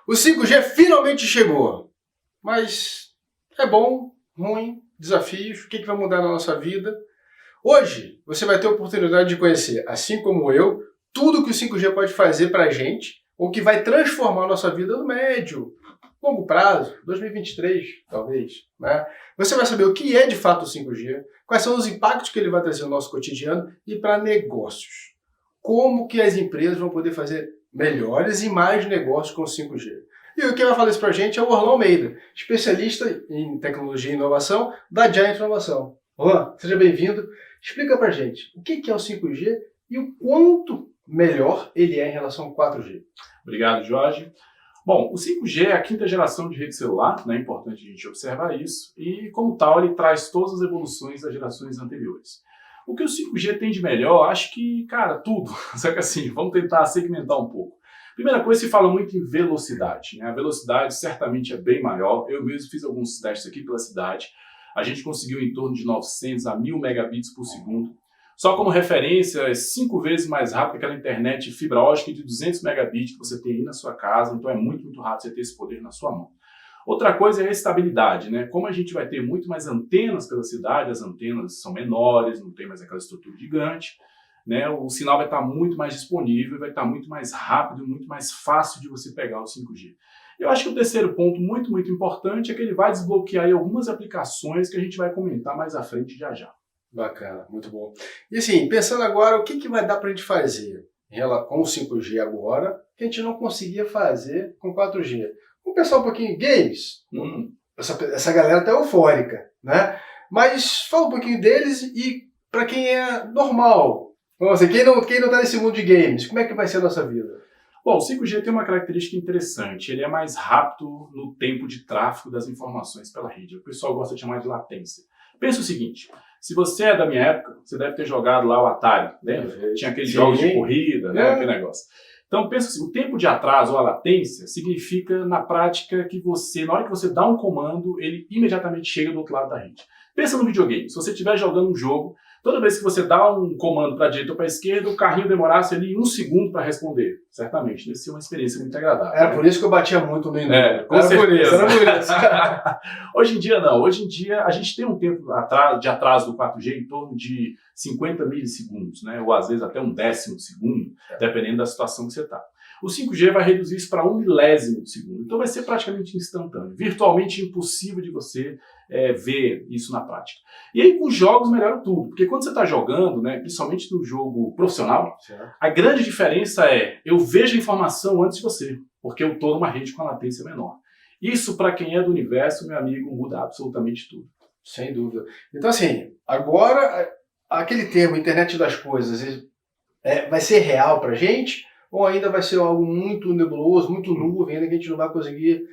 O 5G finalmente chegou, mas é bom, ruim, desafios, o que vai mudar na nossa vida? Hoje você vai ter a oportunidade de conhecer, assim como eu, tudo que o 5G pode fazer para a gente, ou que vai transformar a nossa vida no médio, longo prazo, 2023 talvez, né? Você vai saber o que é de fato o 5G, quais são os impactos que ele vai trazer no nosso cotidiano e para negócios. Como que as empresas vão poder fazer melhores e mais negócios com o 5G. E quem vai falar isso pra gente é o Orlando Almeida, especialista em tecnologia e inovação da Giant Inovação. Orlando, seja bem-vindo. Explica pra gente o que é o 5G e o quanto melhor ele é em relação ao 4G. Obrigado, Jorge. Bom, o 5G é a quinta geração de rede celular, né? É importante a gente observar isso, e como tal ele traz todas as evoluções das gerações anteriores. O que o 5G tem de melhor, acho que, cara, tudo. Só que assim, vamos tentar segmentar um pouco. Primeira coisa, se fala muito em velocidade, né? A velocidade certamente é bem maior. Eu mesmo fiz alguns testes aqui pela cidade. A gente conseguiu em torno de 900 a 1000 megabits por segundo. Só como referência, é 5 vezes mais rápido que aquela internet fibra ótica de 200 megabits que você tem aí na sua casa. Então é muito rápido você ter esse poder na sua mão. Outra coisa é a estabilidade, né? Como a gente vai ter muito mais antenas pela cidade, as antenas são menores, não tem mais aquela estrutura gigante, né? O sinal vai estar muito mais disponível, vai estar muito mais rápido, muito mais fácil de você pegar o 5G. Eu acho que o terceiro ponto muito importante é que ele vai desbloquear aí algumas aplicações que a gente vai comentar mais à frente já. Bacana, muito bom. E assim, pensando agora, o que vai dar para a gente fazer com o 5G agora que a gente não conseguia fazer com o 4G? Vamos pensar um pouquinho em games. Essa galera tá eufórica, né? Mas fala um pouquinho deles e para quem é normal. Vamos dizer, quem não tá nesse mundo de games, como é que vai ser a nossa vida? Bom, o 5G tem uma característica interessante. Ele é mais rápido no tempo de tráfego das informações pela rede. O pessoal gosta de chamar de latência. Pensa o seguinte, se você é da minha época, você deve ter jogado lá o Atari, lembra? Tinha aqueles jogos de corrida, né? Aquele negócio. Então, pensa assim, o tempo de atraso ou a latência significa, na prática, que você, na hora que você dá um comando, ele imediatamente chega do outro lado da rede. Pensa no videogame. Se você estiver jogando um jogo, toda vez que você dá um comando para a direita ou para a esquerda, o carrinho demorasse ali 1 segundo para responder. Certamente, deve ser uma experiência muito agradável. Era por isso que eu batia muito no inimigo. Com certeza. Era por isso. Hoje em dia não. Hoje em dia a gente tem um tempo de atraso do 4G em torno de 50 milissegundos, né? Ou às vezes até 1/10 de segundo, dependendo da situação que você está. O 5G vai reduzir isso para 1 milésimo de segundo. Então vai ser praticamente instantâneo. Virtualmente impossível de você ver isso na prática. E aí com jogos melhora tudo. Porque quando você está jogando, né, principalmente no jogo profissional, a grande diferença é eu vejo a informação antes de você. Porque eu estou numa rede com a latência menor. Isso para quem é do universo, meu amigo, muda absolutamente tudo. Sem dúvida. Então assim, agora aquele termo internet das coisas vai ser real para a gente? Ou ainda vai ser algo muito nebuloso, muito nuvem, ainda que a gente não vai conseguir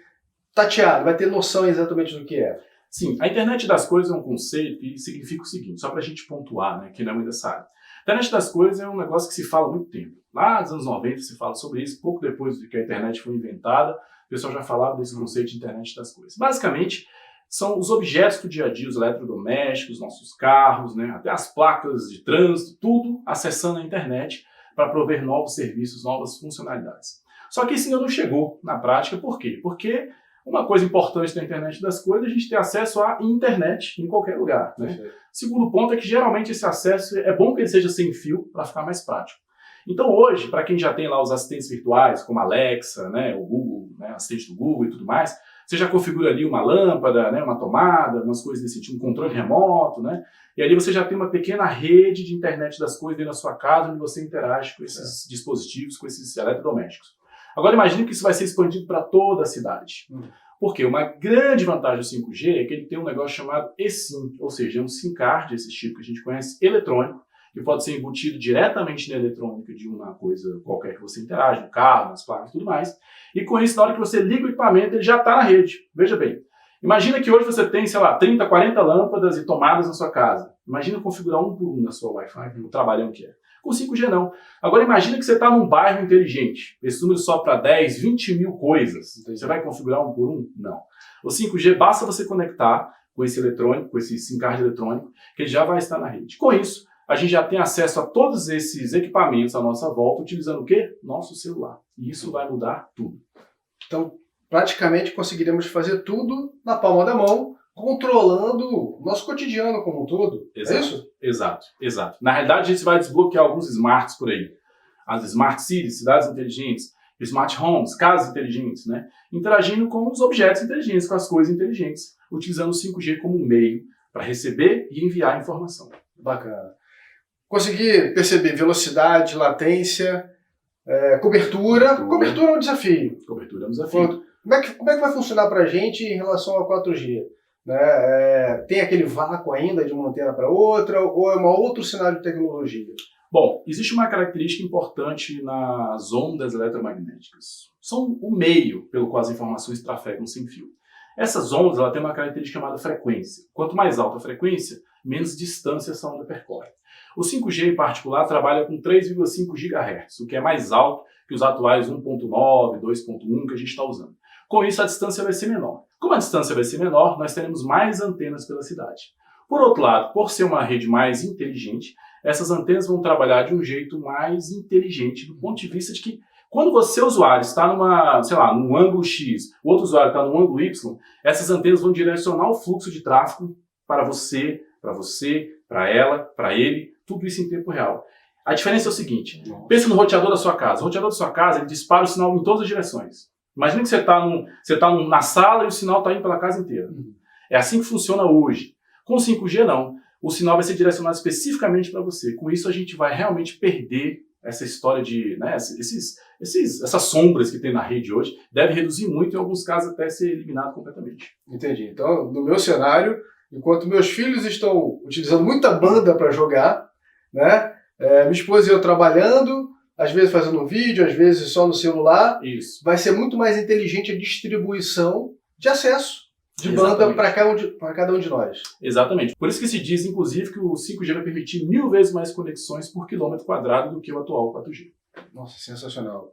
tatear, não vai ter noção exatamente do que é? Sim, a internet das coisas é um conceito que significa o seguinte, só para a gente pontuar, né, que não é muito dessa área. A internet das coisas é um negócio que se fala há muito tempo. Lá nos anos 90 se fala sobre isso, pouco depois de que a internet foi inventada, o pessoal já falava desse conceito de internet das coisas. Basicamente, são os objetos do dia a dia, os eletrodomésticos, nossos carros, né, até as placas de trânsito, tudo acessando a internet para prover novos serviços, novas funcionalidades. Só que isso ainda não chegou na prática, por quê? Porque uma coisa importante da internet das coisas é a gente ter acesso à internet em qualquer lugar, né? Segundo ponto é que geralmente esse acesso é bom que ele seja sem fio para ficar mais prático. Então hoje, para quem já tem lá os assistentes virtuais, como a Alexa, né, o Google, né, assistente do Google e tudo mais, você já configura ali uma lâmpada, né, uma tomada, umas coisas desse tipo, um controle remoto, né? E ali você já tem uma pequena rede de internet das coisas dentro da sua casa, onde você interage com esses dispositivos, com esses eletrodomésticos. Agora imagine que isso vai ser expandido para toda a cidade. Por quê? Uma grande vantagem do 5G é que ele tem um negócio chamado eSIM, ou seja, é um SIM card, esse tipo que a gente conhece, eletrônico, que pode ser embutido diretamente na eletrônica de uma coisa qualquer que você interage, no carro, nas placas e tudo mais. E com isso, na hora que você liga o equipamento, ele já está na rede. Veja bem, imagina que hoje você tem, sei lá, 30, 40 lâmpadas e tomadas na sua casa. Imagina configurar um por um na sua Wi-Fi, no trabalhão que é. Com 5G não. Agora imagina que você está num bairro inteligente. Esse número só para 10, 20 mil coisas. Você vai configurar um por um? Não. O 5G basta você conectar com esse eletrônico, com esse SIM card eletrônico, que ele já vai estar na rede. Com isso, a gente já tem acesso a todos esses equipamentos à nossa volta, utilizando o quê? Nosso celular. E isso vai mudar tudo. Então, praticamente conseguiremos fazer tudo na palma da mão, controlando o nosso cotidiano como um todo. Exato, é isso? Exato. Na realidade, a gente vai desbloquear alguns smarts por aí. As smart cities, cidades inteligentes, smart homes, casas inteligentes, né? Interagindo com os objetos inteligentes, com as coisas inteligentes, utilizando o 5G como um meio para receber e enviar informação. Bacana. Conseguir perceber velocidade, latência, cobertura. Cobertura é um desafio. Cobertura é um desafio. Como é que vai funcionar para a gente em relação ao 4G? Né? Tem aquele vácuo ainda de uma antena para outra, ou é um outro cenário de tecnologia? Bom, existe uma característica importante nas ondas eletromagnéticas. São o meio pelo qual as informações trafegam sem fio. Essas ondas têm uma característica chamada frequência. Quanto mais alta a frequência, menos distância essa onda percorre. O 5G, em particular, trabalha com 3,5 GHz, o que é mais alto que os atuais 1.9, 2.1 que a gente está usando. Com isso, a distância vai ser menor. Como a distância vai ser menor, nós teremos mais antenas pela cidade. Por outro lado, por ser uma rede mais inteligente, essas antenas vão trabalhar de um jeito mais inteligente, do ponto de vista de que, quando você, usuário, está num ângulo X, o outro usuário está num ângulo Y, essas antenas vão direcionar o fluxo de tráfego para você, para ela, para ele, tudo isso em tempo real. A diferença é o seguinte, pensa no roteador da sua casa. O roteador da sua casa, ele dispara o sinal em todas as direções. Imagina que você está na sala e o sinal está indo pela casa inteira. É assim que funciona hoje. Com o 5G, não. O sinal vai ser direcionado especificamente para você. Com isso, a gente vai realmente perder essa história de... Né, essas sombras que tem na rede hoje. Deve reduzir muito, em alguns casos até ser eliminado completamente. Entendi. Então, no meu cenário, enquanto meus filhos estão utilizando muita banda para jogar, né, minha esposa e eu trabalhando, às vezes fazendo um vídeo, às vezes só no celular, isso. Vai ser muito mais inteligente a distribuição de acesso de banda para cada um de nós. Exatamente. Por isso que se diz, inclusive, que o 5G vai permitir 1000 vezes mais conexões por quilômetro quadrado do que o atual 4G. Nossa, sensacional.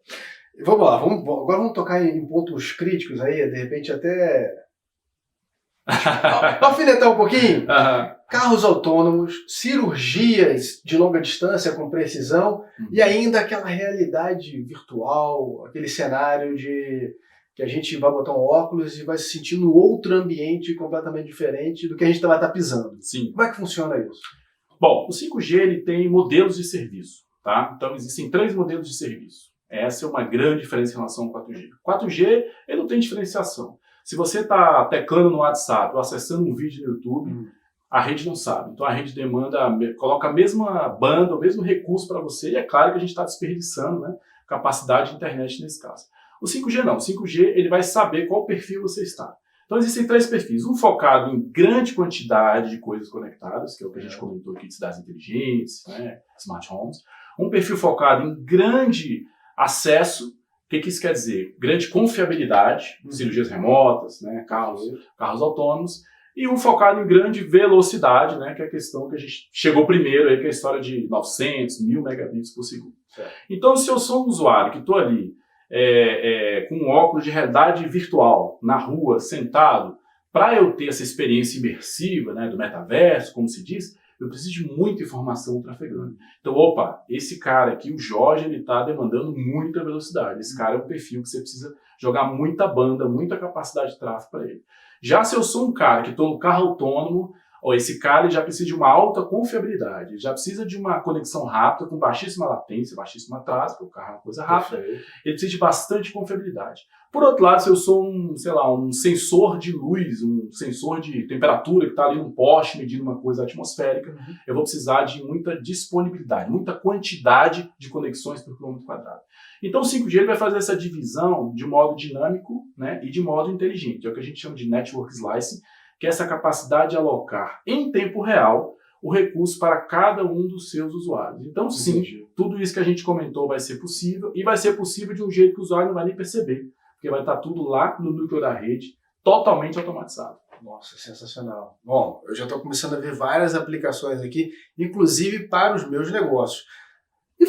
Vamos lá, agora vamos tocar em pontos críticos aí, de repente até... alfinetar um pouquinho. Carros autônomos, cirurgias de longa distância com precisão e ainda aquela realidade virtual, aquele cenário de que a gente vai botar um óculos e vai se sentir num outro ambiente completamente diferente do que a gente vai estar pisando. Sim. Como é que funciona isso? Bom, o 5G ele tem modelos de serviço, tá? Então existem 3 modelos de serviço. Essa é uma grande diferença em relação ao 4G. 4G ele não tem diferenciação. Se você está teclando no WhatsApp ou acessando um vídeo no YouTube, a rede não sabe. Então a rede coloca a mesma banda, o mesmo recurso para você, e é claro que a gente está desperdiçando, né, capacidade de internet nesse caso. O 5G não. O 5G ele vai saber qual perfil você está. Então existem 3 perfis. Um focado em grande quantidade de coisas conectadas, que é o que a gente comentou aqui de cidades inteligentes, né, smart homes. Um perfil focado em grande acesso. O que isso quer dizer? Grande confiabilidade, cirurgias remotas, né, carros autônomos. E um focado em grande velocidade, né, que é a questão que a gente chegou primeiro, aí, que é a história de 900, 1000 megabits por segundo. Certo. Então, se eu sou um usuário que estou ali com um óculos de realidade virtual, na rua, sentado, para eu ter essa experiência imersiva, né, do metaverso, como se diz, eu preciso de muita informação trafegando. Então, esse cara aqui, o Jorge, ele está demandando muita velocidade. Esse cara é um perfil que você precisa jogar muita banda, muita capacidade de tráfego para ele. Já se eu sou um cara que estou no carro autônomo, esse cara ele já precisa de uma alta confiabilidade, já precisa de uma conexão rápida, com baixíssima latência, baixíssimo atraso, porque o carro é uma coisa rápida. Perfeito. Ele precisa de bastante confiabilidade. Por outro lado, se eu sou um sensor de luz, um sensor de temperatura que está ali num poste medindo uma coisa atmosférica, eu vou precisar de muita disponibilidade, muita quantidade de conexões por quilômetro quadrado. Então o 5G ele vai fazer essa divisão de modo dinâmico, né, e de modo inteligente. É o que a gente chama de network slicing, que é essa capacidade de alocar em tempo real o recurso para cada um dos seus usuários. Então sim, tudo isso que a gente comentou vai ser possível, e vai ser possível de um jeito que o usuário não vai nem perceber, porque vai estar tudo lá no núcleo da rede, totalmente automatizado. Nossa, sensacional. Bom, eu já estou começando a ver várias aplicações aqui, inclusive para os meus negócios. E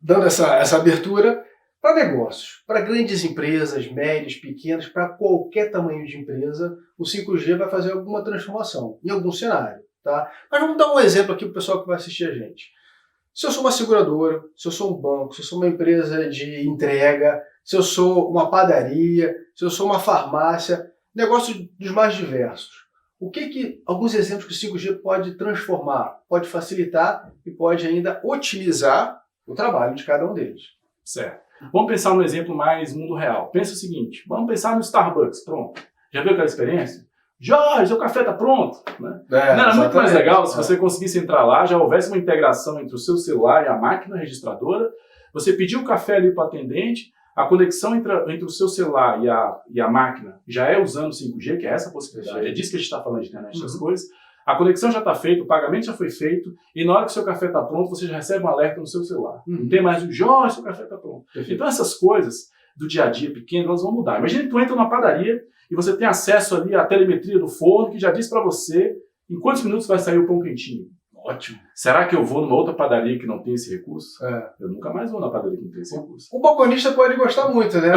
dando essa abertura para negócios, para grandes empresas, médias, pequenas, para qualquer tamanho de empresa, o 5G vai fazer alguma transformação em algum cenário, tá? Mas vamos dar um exemplo aqui para o pessoal que vai assistir a gente. Se eu sou uma seguradora, se eu sou um banco, se eu sou uma empresa de entrega, se eu sou uma padaria, se eu sou uma farmácia, negócios dos mais diversos. Alguns exemplos que o 5G pode transformar, pode facilitar e pode ainda otimizar o trabalho de cada um deles. Certo. Vamos pensar no exemplo mais mundo real. Pensa o seguinte, vamos pensar no Starbucks, pronto. Já viu aquela experiência? Jorge, seu café está pronto. Né? Não era muito mais legal se você conseguisse entrar lá, já houvesse uma integração entre o seu celular e a máquina registradora, você pediu o café ali para o atendente, a conexão entre o seu celular e a máquina já é usando 5G, que é essa possibilidade, é disso que a gente está falando de internet das coisas. A conexão já está feita, o pagamento já foi feito, e na hora que o seu café está pronto, você já recebe um alerta no seu celular. Não tem mais o Jorge, seu café está pronto. Então essas coisas do dia a dia pequeno, elas vão mudar. Imagina que tu entra numa padaria e você tem acesso ali à telemetria do forno, que já diz para você em quantos minutos vai sair o pão quentinho. Ótimo. Será que eu vou numa outra padaria que não tem esse recurso? Eu nunca mais vou na padaria que não tem esse recurso. O balconista pode gostar muito, né?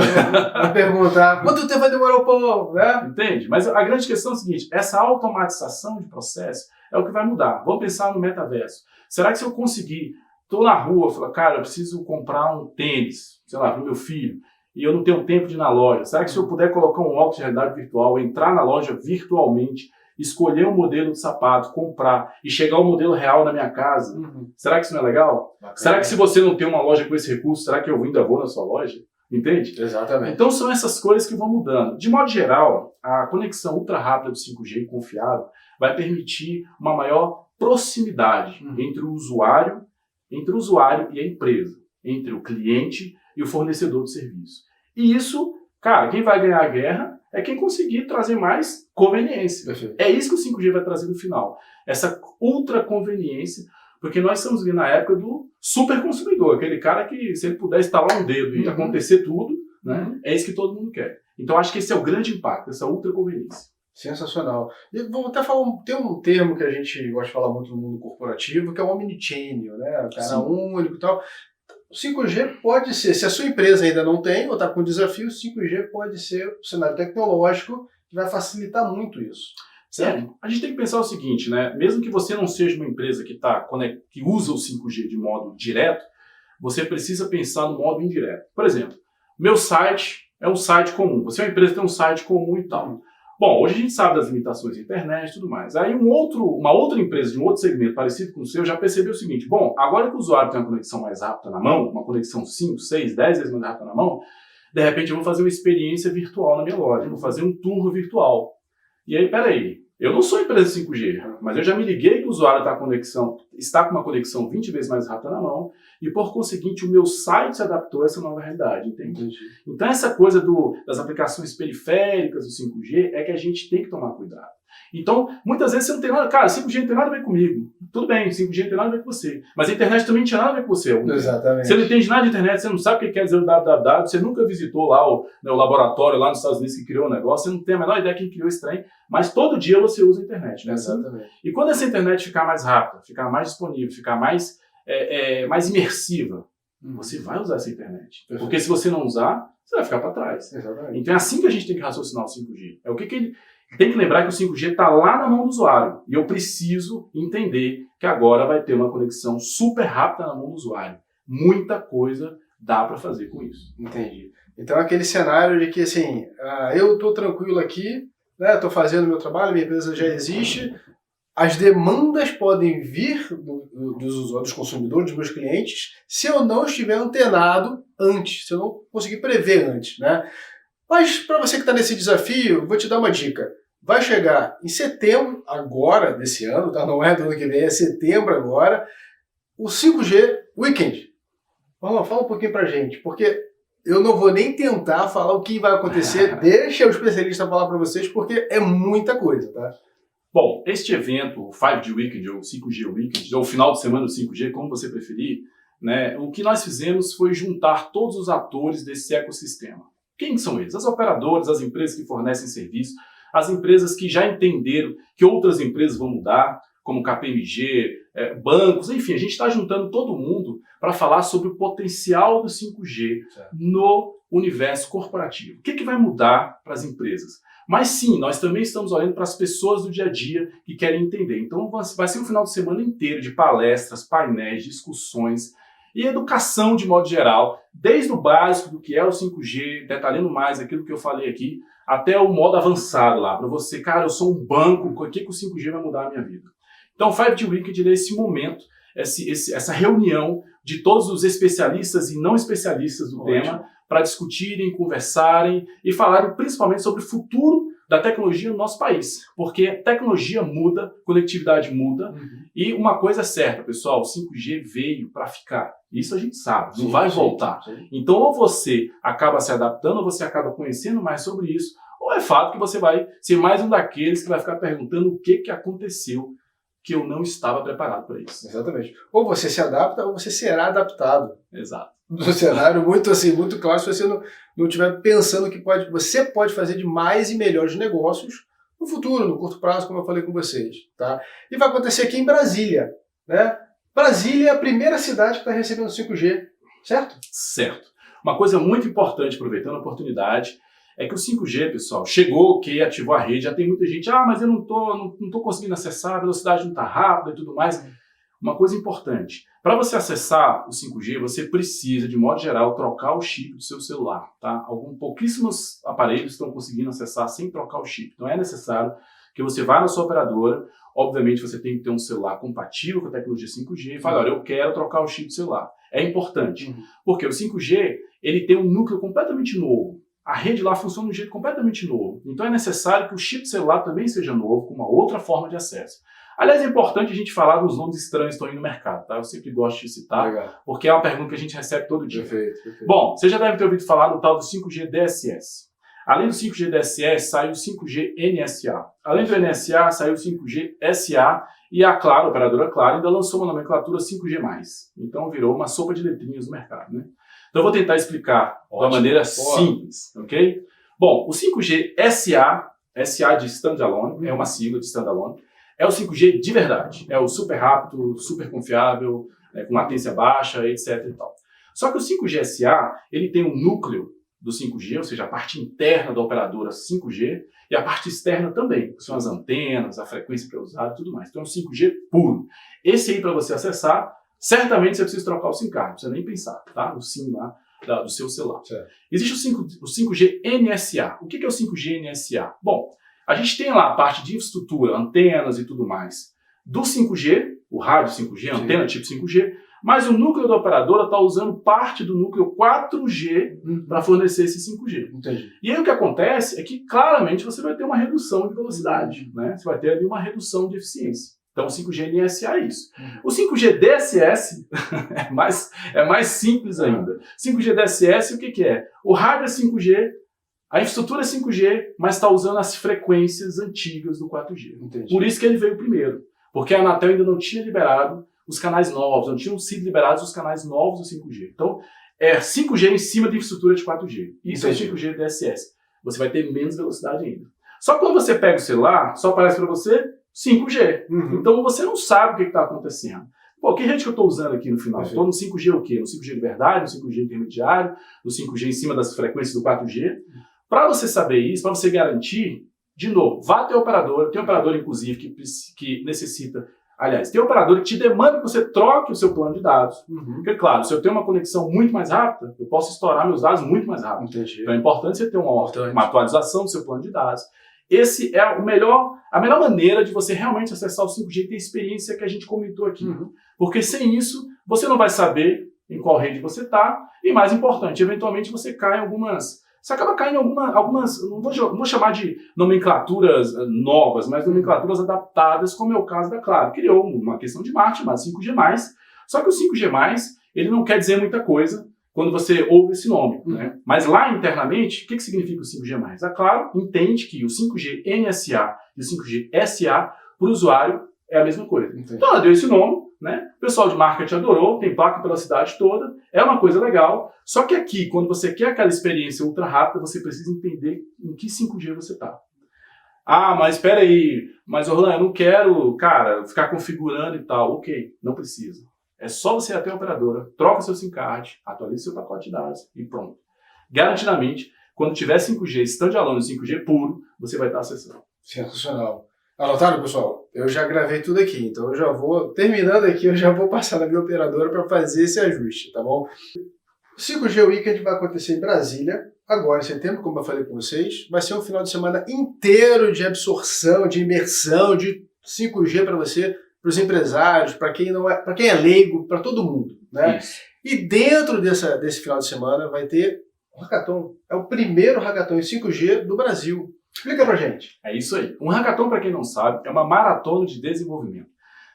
Vai perguntar, quanto tempo vai demorar o pão, né? Entende? Mas a grande questão é a seguinte, essa automatização de processo é o que vai mudar. Vamos pensar no metaverso. Será que se eu conseguir, estou na rua, falo, cara, eu preciso comprar um tênis, sei lá, para o meu filho, e eu não tenho tempo de ir na loja. Será que se eu puder colocar um óculos de realidade virtual, entrar na loja virtualmente, escolher um modelo de sapato, comprar e chegar ao modelo real na minha casa, será que isso não é legal? Bacana. Será que se você não tem uma loja com esse recurso, será que eu ainda vou na sua loja? Entende? Exatamente. Então são essas coisas que vão mudando. De modo geral, a conexão ultra rápida do 5G e confiável vai permitir uma maior proximidade entre o usuário e a empresa, entre o cliente e o fornecedor de serviço. E isso, cara, quem vai ganhar a guerra é quem conseguir trazer mais conveniência. Perfeito. É isso que o 5G vai trazer no final. Essa ultra conveniência, porque nós estamos ali na época do super consumidor, aquele cara que, se ele puder instalar um dedo e acontecer tudo, né, é isso que todo mundo quer. Então acho que esse é o grande impacto, essa ultra conveniência. Sensacional. E vou até falar, tem um termo que a gente gosta de falar muito no mundo corporativo, que é o omnichannel, né? O cara único e tal. O 5G pode ser, se a sua empresa ainda não tem, ou está com desafio, o 5G pode ser um cenário tecnológico que vai facilitar muito isso. Certo? A gente tem que pensar o seguinte, né? Mesmo que você não seja uma empresa que usa o 5G de modo direto, você precisa pensar no modo indireto. Por exemplo, meu site é um site comum. Você é uma empresa que tem um site comum e tal. Bom, hoje a gente sabe das limitações da internet e tudo mais. Aí uma outra empresa de um outro segmento parecido com o seu já percebeu o seguinte, bom, agora que o usuário tem uma conexão mais rápida na mão, uma conexão 5, 6, 10 vezes mais rápida na mão, de repente eu vou fazer uma experiência virtual na minha loja, vou fazer um tour virtual. E aí, peraí, eu não sou empresa 5G, mas eu já me liguei que o usuário está com uma conexão 20 vezes mais rápida na mão e, por conseguinte, o meu site se adaptou a essa nova realidade, entende? Então, essa coisa das aplicações periféricas do 5G é que a gente tem que tomar cuidado. Então, muitas vezes você não tem nada... Cara, 5G não tem nada a ver comigo. Tudo bem, 5G não tem nada a ver com você. Mas a internet também não tinha nada a ver com você. Exatamente. Você não entende nada de internet, você não sabe o que quer dizer o www, você nunca visitou lá o laboratório lá nos Estados Unidos que criou o negócio, você não tem a menor ideia quem criou esse trem, mas todo dia você usa a internet. Né? Exatamente. E quando essa internet ficar mais rápida, ficar mais disponível, ficar mais imersiva, você vai usar essa internet. Perfeito. Porque se você não usar, você vai ficar para trás. Exatamente. Então é assim que a gente tem que raciocinar o 5G. É o que ele... Tem que lembrar que o 5G está lá na mão do usuário. E eu preciso entender que agora vai ter uma conexão super rápida na mão do usuário. Muita coisa dá para fazer com isso. Entendi. Então aquele cenário de que assim, eu estou tranquilo aqui, né, estou fazendo meu trabalho, minha empresa já existe, as demandas podem vir dos consumidores, dos meus clientes, se eu não estiver antenado antes, se eu não conseguir prever antes, né? Mas para você que está nesse desafio, vou te dar uma dica. Vai chegar em setembro, agora, desse ano, tá? Não é do ano que vem, é setembro agora, o 5G Weekend. Vamos fala um pouquinho pra gente, porque eu não vou nem tentar falar o que vai acontecer, deixa o especialista falar para vocês, porque é muita coisa, tá? Bom, este evento, o 5G Weekend, ou 5G Weekend, ou o final de semana do 5G, como você preferir, né, o que nós fizemos foi juntar todos os atores desse ecossistema. Quem são eles? As operadoras, as empresas que fornecem serviço, as empresas que já entenderam que outras empresas vão mudar, como KPMG, bancos, enfim, a gente está juntando todo mundo para falar sobre o potencial do 5G no universo corporativo. O que vai mudar para as empresas? Mas sim, nós também estamos olhando para as pessoas do dia a dia que querem entender. Então vai ser um final de semana inteiro de palestras, painéis, discussões. e educação de modo geral, desde o básico do que é o 5G, detalhando mais aquilo que eu falei aqui, até o modo avançado lá, para você, cara, eu sou um banco, o que o 5G vai mudar a minha vida? Então o 5G Weekend é esse momento, essa reunião de todos os especialistas e não especialistas do tema, para discutirem, conversarem e falarem principalmente sobre o futuro da tecnologia no nosso país. Porque tecnologia muda, conectividade muda, e uma coisa é certa, pessoal, o 5G veio para ficar. Isso a gente sabe, não vai voltar. Então ou você acaba se adaptando, ou você acaba conhecendo mais sobre isso, ou é fato que você vai ser mais um daqueles que vai ficar perguntando o que aconteceu, que eu não estava preparado para isso. Exatamente. Ou você se adapta, ou você será adaptado. Exato. No cenário muito assim, muito claro, se você não estiver pensando que você pode fazer de mais e melhores negócios no futuro, no curto prazo, como eu falei com vocês. Tá? E vai acontecer aqui em Brasília. Né? Brasília é a primeira cidade que está recebendo 5G, certo? Certo. Uma coisa muito importante, aproveitando a oportunidade, é que o 5G, pessoal, chegou, que ativou a rede, já tem muita gente, mas eu não tô conseguindo acessar, a velocidade não está rápida e tudo mais. Uma coisa importante, para você acessar o 5G, você precisa, de modo geral, trocar o chip do seu celular. Tá? Pouquíssimos aparelhos estão conseguindo acessar sem trocar o chip. Então é necessário que você vá na sua operadora, obviamente você tem que ter um celular compatível com a tecnologia 5G e fale, olha, eu quero trocar o chip do celular. É importante, porque o 5G ele tem um núcleo completamente novo. A rede lá funciona de um jeito completamente novo. Então é necessário que o chip celular também seja novo, com uma outra forma de acesso. Aliás, é importante a gente falar dos nomes estranhos que estão aí no mercado, tá? Eu sempre gosto de citar, porque é uma pergunta que a gente recebe todo dia. Perfeito. Bom, você já deve ter ouvido falar do tal do 5G DSS. Além do 5G DSS, saiu o 5G NSA. Além do NSA, saiu o 5G SA e a Claro, a operadora Claro, ainda lançou uma nomenclatura 5G+. Então virou uma sopa de letrinhas no mercado, né? Então eu vou tentar explicar de uma maneira simples, ok? Bom, o 5G SA de Standalone, é uma sigla de Standalone, é o 5G de verdade. É o super rápido, super confiável, com latência baixa, etc. E tal. Só que o 5G SA, ele tem um núcleo do 5G, ou seja, a parte interna da operadora 5G, e a parte externa também, que são as antenas, a frequência que é usada e tudo mais. Então é um 5G puro. Esse aí, para você acessar, certamente você precisa trocar o SIM card, não precisa nem pensar, tá? O SIM lá do seu celular. Certo. Existe o 5G NSA. O que é o 5G NSA? Bom, a gente tem lá a parte de infraestrutura, antenas e tudo mais, do 5G, o rádio 5G, a antena tipo 5G, mas o núcleo da operadora está usando parte do núcleo 4G para fornecer esse 5G. Entendi. E aí o que acontece é que claramente você vai ter uma redução de velocidade, né? Você vai ter ali uma redução de eficiência. Então o 5G NSA é isso. O 5G DSS é mais simples ainda. 5G DSS o que é? O rádio é 5G, a infraestrutura é 5G, mas está usando as frequências antigas do 4G. Entendi. Por isso que ele veio primeiro. Porque a Anatel ainda não tinha liberado os canais novos, não tinham sido liberados os canais novos do 5G. Então, é 5G em cima de infraestrutura de 4G. Isso Entendi. É 5G DSS. Você vai ter menos velocidade ainda. Só que quando você pega o celular, só aparece para você 5G. Então, você não sabe o que está acontecendo. Pô, que rede que eu estou usando aqui no final? Estou no 5G o quê? No 5G de verdade, no 5G intermediário, no 5G em cima das frequências do 4G. Para você saber isso, para você garantir, de novo, vá até a operadora, tem operador inclusive que necessita, aliás, tem operador que te demanda que você troque o seu plano de dados. Porque, claro, se eu tenho uma conexão muito mais rápida, eu posso estourar meus dados muito mais rápido. Entendi. Então é importante você ter uma atualização do seu plano de dados. Esse é a melhor maneira de você realmente acessar o 5G e ter a experiência que a gente comentou aqui. Porque sem isso, você não vai saber em qual rede você está, e mais importante, eventualmente você cai em algumas... Você acaba caindo em algumas, não vou chamar de nomenclaturas novas, mas nomenclaturas adaptadas, como é o caso da Claro. Criou uma questão de marketing chamada 5G+, só que o 5G+, ele não quer dizer muita coisa quando você ouve esse nome. Né? Mas lá internamente, o que significa o 5G+? A Claro entende que o 5G NSA e o 5G SA, para o usuário, é a mesma coisa. Entendi. Então ela deu esse nome, né? O pessoal de marketing adorou, tem placa pela cidade toda, é uma coisa legal, só que aqui, quando você quer aquela experiência ultra rápida, você precisa entender em que 5G você está. Ah, mas espera aí, mas Orlando, eu não quero, cara, ficar configurando e tal. Ok, não precisa. É só você ir até a operadora, troca seu SIM card, atualiza seu pacote de dados e pronto. Garantidamente, quando tiver 5G standalone, 5G puro, você vai estar acessando. Sensacional. Anotaram, pessoal? Eu já gravei tudo aqui, então eu já vou, terminando aqui, eu já vou passar na minha operadora para fazer esse ajuste, tá bom? O 5G Weekend vai acontecer em Brasília, agora em setembro, como eu falei com vocês. Vai ser um final de semana inteiro de absorção, de imersão, de 5G para você, para os empresários, para quem não é, para quem é leigo, para todo mundo, né? Isso. E dentro desse final de semana vai ter um hackathon. É o primeiro hackathon em 5G do Brasil. Explica pra gente. É isso aí. Um hackathon, para quem não sabe, é uma maratona de desenvolvimento.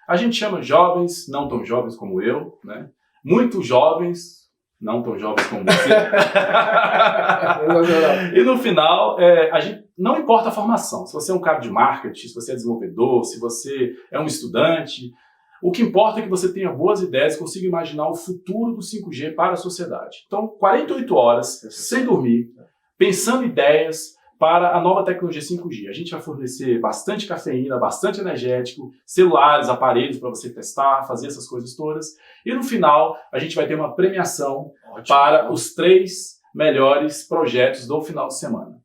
A gente chama jovens, não tão jovens como eu, né? Muito jovens, não tão jovens como você. E no final, a gente, não importa a formação. Se você é um cara de marketing, se você é desenvolvedor, se você é um estudante, o que importa é que você tenha boas ideias e consiga imaginar o futuro do 5G para a sociedade. Então, 48 horas, sem dormir, pensando ideias para a nova tecnologia 5G. A gente vai fornecer bastante cafeína, bastante energético, celulares, aparelhos para você testar, fazer essas coisas todas. E no final, a gente vai ter uma premiação para os 3 melhores projetos do final de semana.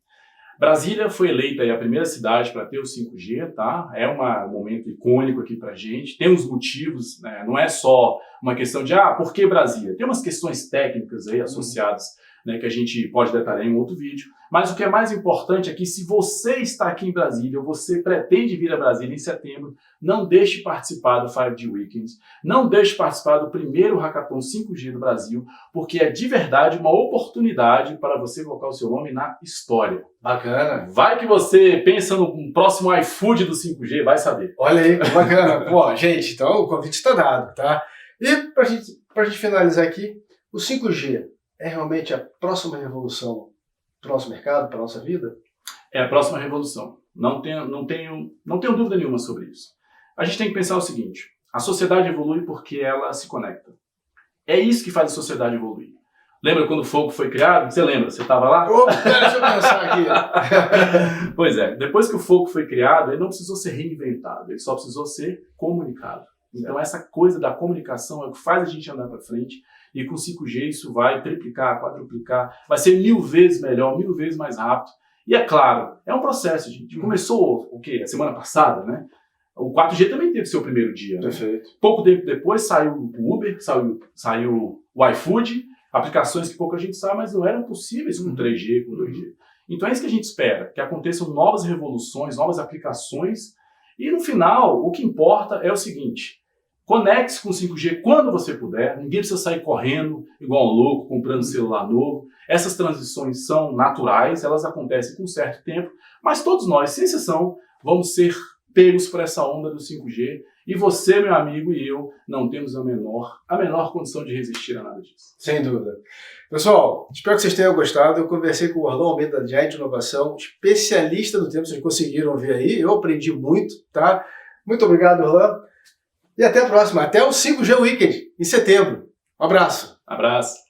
Brasília foi eleita aí a primeira cidade para ter o 5G, tá? É um momento icônico aqui para a gente. Tem uns motivos, né? Não é só uma questão de, por que Brasília? Tem umas questões técnicas aí associadas, né, que a gente pode detalhar em um outro vídeo. Mas o que é mais importante é que se você está aqui em Brasília ou você pretende vir a Brasília em setembro, não deixe de participar do 5G Weekend, não deixe de participar do primeiro hackathon 5G do Brasil, porque é de verdade uma oportunidade para você colocar o seu nome na história. Bacana. Vai que você pensa no próximo iFood do 5G, vai saber. Olha aí, que bacana. Pô, gente, então o convite está dado, tá? E pra gente finalizar aqui, o 5G é realmente a próxima revolução para o nosso mercado, para a nossa vida? É a próxima revolução. Não tenho dúvida nenhuma sobre isso. A gente tem que pensar o seguinte: a sociedade evolui porque ela se conecta. É isso que faz a sociedade evoluir. Lembra quando o fogo foi criado? Você lembra? Você estava lá? Deixa eu pensar aqui. Pois é, depois que o fogo foi criado, ele não precisou ser reinventado, ele só precisou ser comunicado. Então essa coisa da comunicação é o que faz a gente andar para frente. E com 5G isso vai triplicar, quadruplicar, vai ser 1000 vezes melhor, 1000 vezes mais rápido. E é claro, é um processo, gente. Começou o quê? A semana passada, né? O 4G também teve seu primeiro dia. Perfeito. Né? Pouco tempo depois saiu o Uber, saiu o iFood, aplicações que pouca gente sabe, mas não eram possíveis com 3G, com 2G. Então é isso que a gente espera, que aconteçam novas revoluções, novas aplicações. E no final, o que importa é o seguinte: conecte-se com 5G quando você puder, ninguém precisa sair correndo igual um louco, comprando celular novo. Essas transições são naturais, elas acontecem com um certo tempo, mas todos nós, sem exceção, vamos ser pegos por essa onda do 5G. E você, meu amigo, e eu não temos a menor condição de resistir a nada disso. Sem dúvida. Pessoal, espero que vocês tenham gostado. Eu conversei com o Orlão Almeida da Giant Inovação, especialista do tema, vocês conseguiram ver aí. Eu aprendi muito, tá? Muito obrigado, Orlão. E até a próxima. Até o 5G Weekend, em setembro. Um abraço. Abraço.